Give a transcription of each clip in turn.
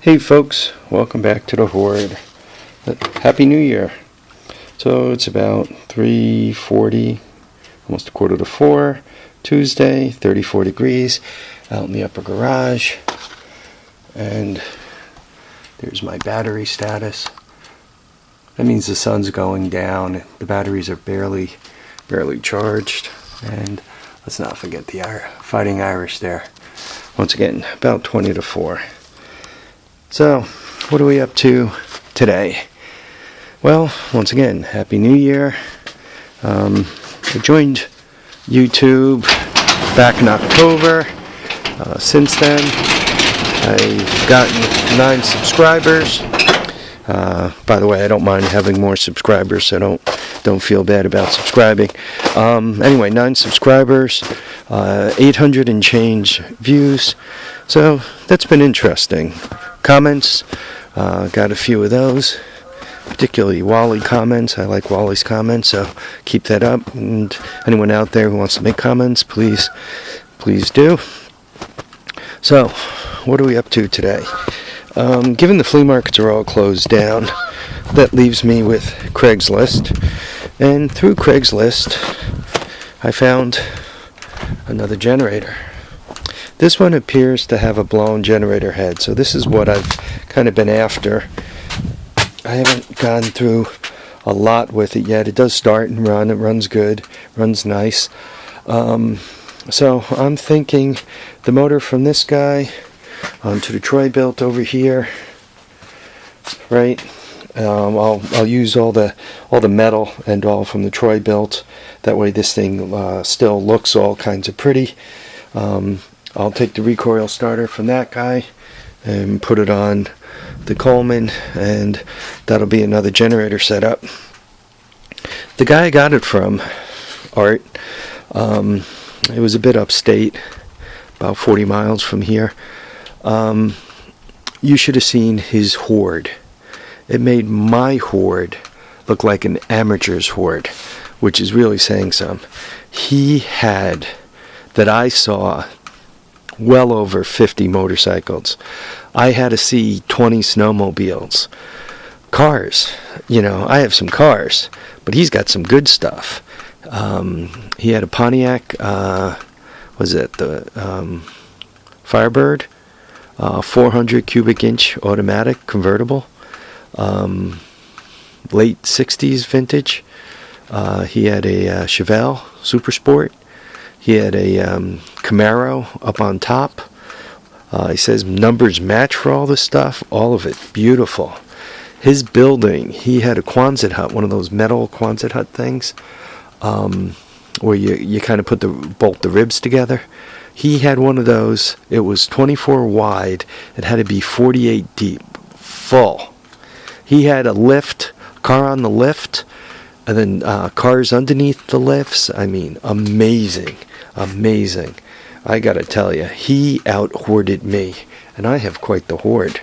Hey folks, welcome back to the Horde. Happy New Year. So it's about 3:40, almost a quarter to 4, Tuesday, 34 degrees, out in the upper garage. And there's my battery status. That means the sun's going down. The batteries are barely charged. And let's not forget the Fighting Irish there. Once again, about 20 to 4. So, what are we up to today? Well, once again, Happy New Year. I joined YouTube back in October. Since then, I've gotten 9 subscribers. By the way, I don't mind having more subscribers, so don't feel bad about subscribing. Anyway, 9 subscribers, 800 and change views. So that's been interesting. Comments, got a few of those, particularly Wally comments. I like Wally's comments, so keep that up. And anyone out there who wants to make comments, please do. So, what are we up to today? Given the flea markets are all closed down, that leaves me with Craigslist. And through Craigslist, I found another generator. This one appears to have a blown generator head, so this is what I've kind of been after. I haven't gone through a lot with it yet. It does start and run. It runs good, runs nice. So I'm thinking the motor from this guy onto the Troy built over here, right? I'll use all the metal and all from the Troy built. That way this thing still looks all kinds of pretty. I'll take the recoil starter from that guy and put it on the Coleman, and that'll be another generator setup. The guy I got it from, Art, it was a bit upstate, about 40 miles from here. You should have seen his Horde. It made my Horde look like an amateur's Horde, which is really saying something. He had, that I saw, well over 50 motorcycles. I had to see 20 snowmobiles. Cars, I have some cars, but he's got some good stuff. He had a Pontiac, was it the Firebird, 400 cubic inch automatic convertible, late 60s vintage. He had a Chevelle Super Sport. He had a Camaro up on top. He says numbers match for all this stuff. All of it beautiful. His building, he had a Quonset hut, one of those metal Quonset hut things, where you kind of bolt the ribs together. He had one of those. It was 24 wide. It had to be 48 deep, full. He had a lift, car on the lift, and then cars underneath the lifts. I mean, amazing. I gotta tell you, he out-hoarded me, and I have quite the hoard.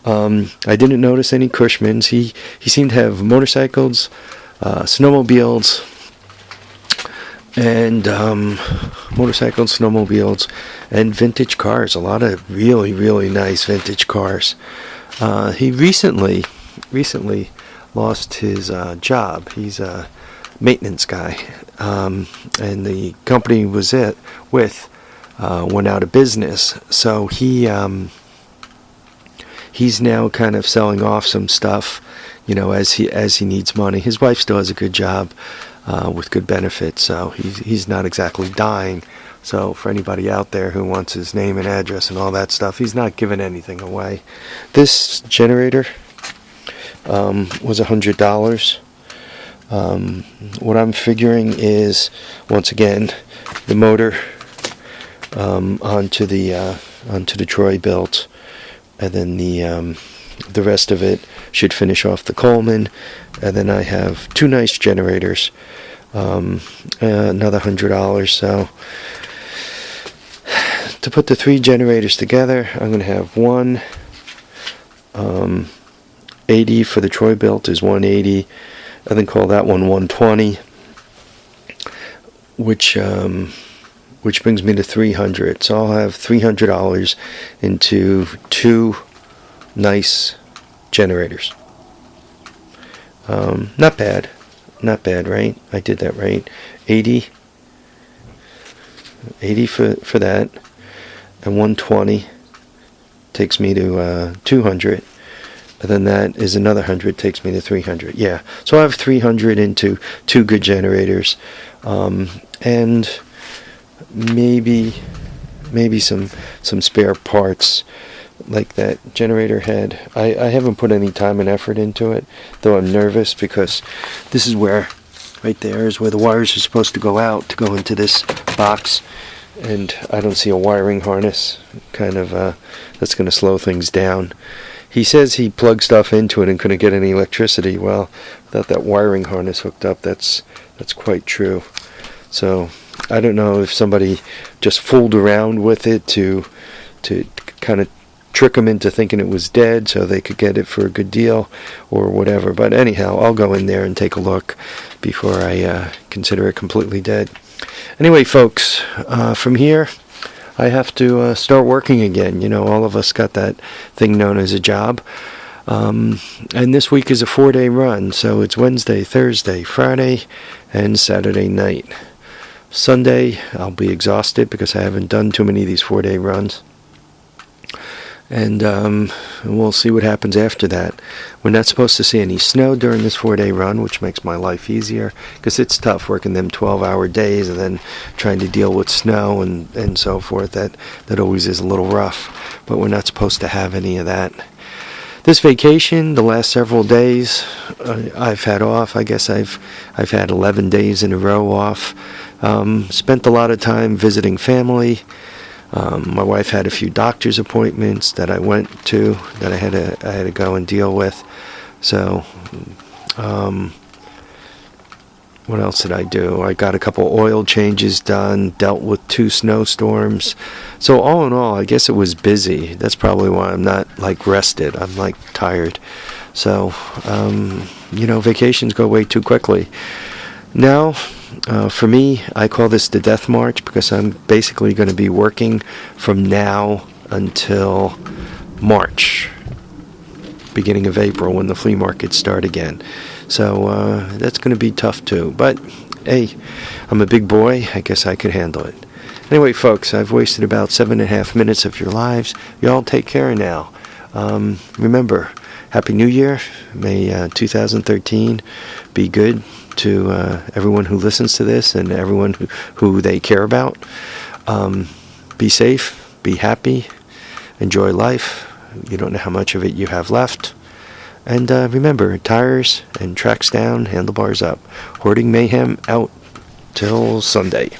I didn't notice any Cushmans. He seemed to have motorcycles, snowmobiles, and and vintage cars. A lot of really nice vintage cars. He recently lost his job. He's a maintenance guy, and the company was went out of business. So he's now kind of selling off some stuff, as he needs money. His wife still has a good job with good benefits, so he's not exactly dying. So for anybody out there who wants his name and address and all that stuff, he's not giving anything away. This generator was $100. What I'm figuring is, once again, the motor onto the Troy built, and then the rest of it should finish off the Coleman, and then I have 2 nice generators, another $100. So to put the 3 generators together, I'm going to have one 80 for the Troy built is 180. I then call that one 120, which brings me to $300. So I'll have $300 into 2 nice generators. Not bad. Not bad, right? I did that right. 80 for that, and 120 takes me to 200, and then that is another 100 takes me to 300. Yeah, so I have 300 into 2 good generators, and maybe some spare parts like that generator head. I haven't put any time and effort into it, though I'm nervous, because this is where, right there is where the wires are supposed to go out to go into this box, and I don't see a wiring harness. Kind of that's going to slow things down. He says he plugged stuff into it and couldn't get any electricity. Well, without that wiring harness hooked up, that's quite true. So I don't know if somebody just fooled around with it to kind of trick them into thinking it was dead so they could get it for a good deal or whatever. But anyhow, I'll go in there and take a look before I consider it completely dead. Anyway, folks, from here I have to start working again. You know, all of us got that thing known as a job. And this week is a 4-day run, so it's Wednesday, Thursday, Friday, and Saturday night. Sunday, I'll be exhausted because I haven't done too many of these 4-day runs. And we'll see what happens after that. We're not supposed to see any snow during this 4-day run, which makes my life easier, because it's tough working them 12-hour days and then trying to deal with snow and so forth. That always is a little rough, but we're not supposed to have any of that. This vacation, the last several days I've had off. I guess I've had 11 days in a row off. Spent a lot of time visiting family. My wife had a few doctor's appointments that I went to that I had to go and deal with. So, what else did I do? I got a couple oil changes done, dealt with 2 snowstorms. So all in all, I guess it was busy. That's probably why I'm not like rested. I'm like tired. So, vacations go way too quickly. Now, for me, I call this the death march, because I'm basically going to be working from now until March, beginning of April, when the flea markets start again. So that's going to be tough too. But hey, I'm a big boy. I guess I could handle it. Anyway, folks, I've wasted about 7.5 minutes of your lives. Y'all take care now. Remember, Happy New Year. May 2013 be good to everyone who listens to this and everyone who they care about. Be safe, be happy, enjoy life. You don't know how much of it you have left. And remember, tires and tracks down, handlebars up. Hoarding mayhem out till Sunday.